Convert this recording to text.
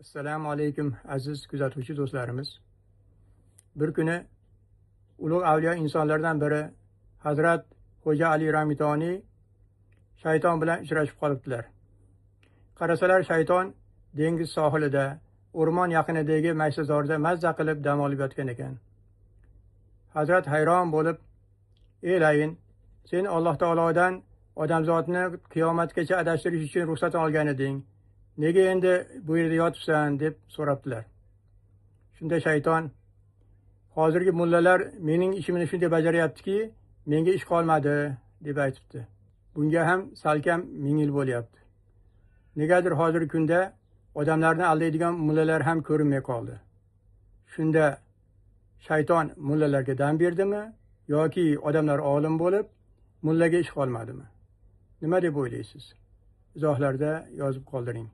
Assalomu alaykum aziz kuzatuvchi do'stlarimiz. Bir kuni ulug' avliyo insonlardan biri Hazrat Xo'ja Ali Ramitoniy shayton bilan uchrashib qolibdilar. Qarasalar shayton dengiz sohilida, o'rmon yaqinidagi maysazorda mazza qilib dam olib yotgan ekan. Hazrat hayron bo'lib, "Ey layin, sen Alloh taolodan odamzodni qiyomatgacha adashtirish uchun ruxsat olgan eding. Nega endi bu yerda yotibsan?" deb so'rabdilar. Shunda shayton, "Hozirgi mullalar mening ishimni shunday bajaryaptiki, menga ish qolmadi" deb aytibdi. Bunga ham salkam 1000 yil bo'lyapti. Negadir hozirgi kunda odamlarni aldaydigan mullalar ham ko'rinmay qoldi. Shunda shayton mullalarga dam berdimi yoki odamlar olim bo'lib mullaga ish qolmadimi? Nima deb o'ylaysiz? Izohlarda yozib qoldiring.